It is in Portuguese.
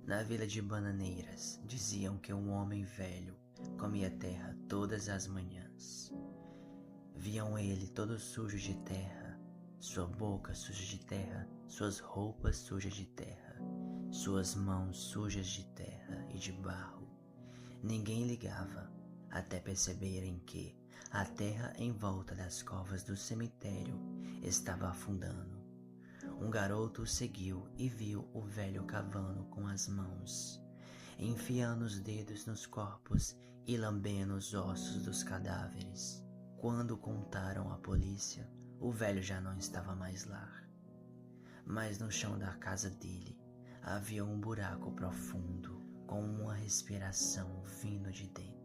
Na vila de Bananeiras, diziam que um homem velho comia terra todas as manhãs. Viam ele todo sujo de terra, sua boca suja de terra, suas roupas sujas de terra, suas mãos sujas de terra e de barro. Ninguém ligava, até perceberem que a terra em volta das covas do cemitério estava afundando. Um garoto o seguiu e viu o velho cavando com as mãos, enfiando os dedos nos corpos e lambendo os ossos dos cadáveres. Quando contaram à polícia, o velho já não estava mais lá. Mas no chão da casa dele havia um buraco profundo, com uma respiração vindo de dentro.